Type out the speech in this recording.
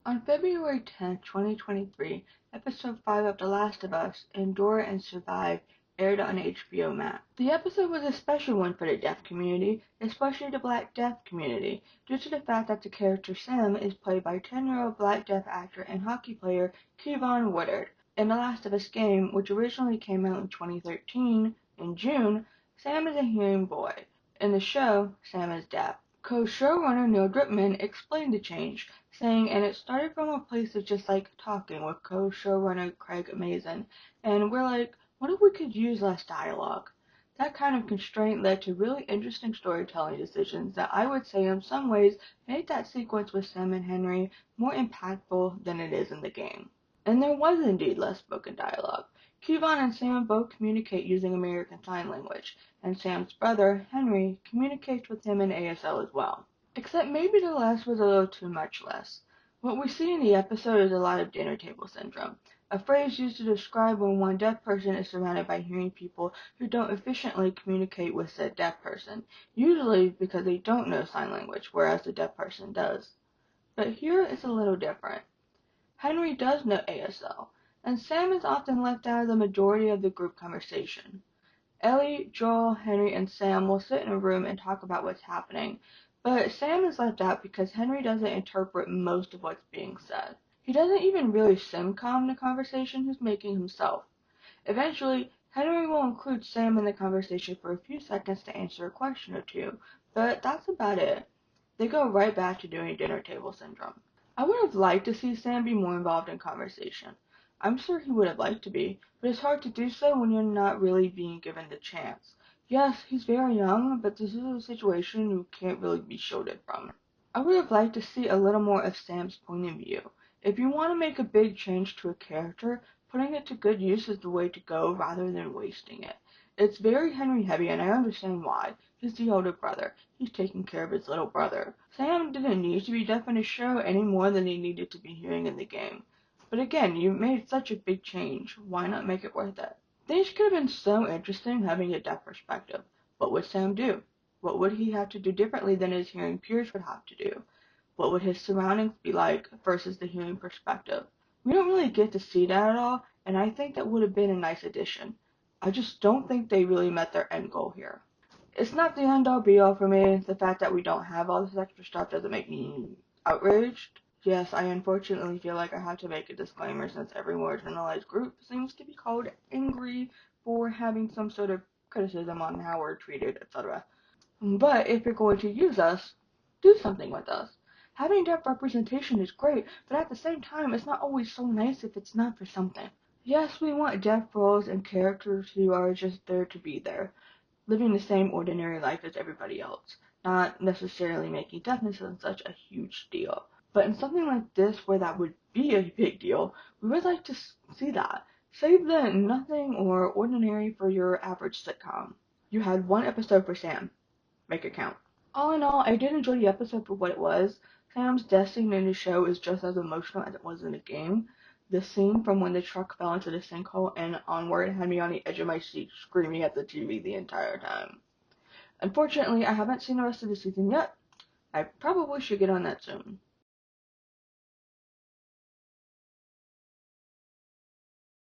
On February 10th, 2023, episode 5 of The Last of Us, Endure and Survive, aired on HBO Max. The episode was a special one for the deaf community, especially the Black deaf community, due to the fact that the character Sam is played by 10-year-old Black deaf actor and hockey player Keivonn Woodard. In The Last of Us game, which originally came out in 2013, in June, Sam is a hearing boy. In the show, Sam is deaf. Co-showrunner Neil Druckmann explained the change, saying, and it started from a place of just like talking with co-showrunner Craig Mazin, and we're like, what if we could use less dialogue? That kind of constraint led to really interesting storytelling decisions that I would say in some ways made that sequence with Sam and Henry more impactful than it is in the game. And there was indeed less spoken dialogue. Keivonn and Sam both communicate using American Sign Language, and Sam's brother, Henry, communicates with him in ASL as well. Except maybe the less was a little too much less. What we see in the episode is a lot of dinner table syndrome, a phrase used to describe when one deaf person is surrounded by hearing people who don't efficiently communicate with said deaf person, usually because they don't know sign language, whereas the deaf person does. But here it's a little different. Henry does know ASL, and Sam is often left out of the majority of the group conversation. Ellie, Joel, Henry, and Sam will sit in a room and talk about what's happening, but Sam is left out because Henry doesn't interpret most of what's being said. He doesn't even really simcom the conversation he's making himself. Eventually, Henry will include Sam in the conversation for a few seconds to answer a question or two, but that's about it. They go right back to doing dinner table syndrome. I would have liked to see Sam be more involved in conversation. I'm sure he would have liked to be, but it's hard to do so when you're not really being given the chance. Yes, he's very young, but this is a situation you can't really be shielded from. I would have liked to see a little more of Sam's point of view. If you want to make a big change to a character, putting it to good use is the way to go rather than wasting it. It's very Henry heavy, and I understand why. He's the older brother. He's taking care of his little brother. Sam didn't need to be deaf in the show any more than he needed to be hearing in the game. But again, you made such a big change. Why not make it worth it? Things could have been so interesting having a deaf perspective. What would Sam do? What would he have to do differently than his hearing peers would have to do? What would his surroundings be like versus the hearing perspective? We don't really get to see that at all, and I think that would have been a nice addition. I just don't think they really met their end goal here. It's not the end-all be-all for me. The fact that we don't have all this extra stuff doesn't make me outraged. Yes, I unfortunately feel like I have to make a disclaimer since every marginalized group seems to be called angry for having some sort of criticism on how we're treated, etc. But if you're going to use us, do something with us. Having deaf representation is great, but at the same time, it's not always so nice if it's not for something. Yes, we want deaf roles and characters who are just there to be there, living the same ordinary life as everybody else, not necessarily making deafness such a huge deal. But in something like this, where that would be a big deal, we would like to see that. Save the nothing or ordinary for your average sitcom. You had one episode for Sam. Make it count. All in all, I did enjoy the episode for what it was. Sam's death scene in the show is just as emotional as it was in the game. The scene from when the truck fell into the sinkhole and onward had me on the edge of my seat screaming at the TV the entire time. Unfortunately, I haven't seen the rest of the season yet. I probably should get on that soon.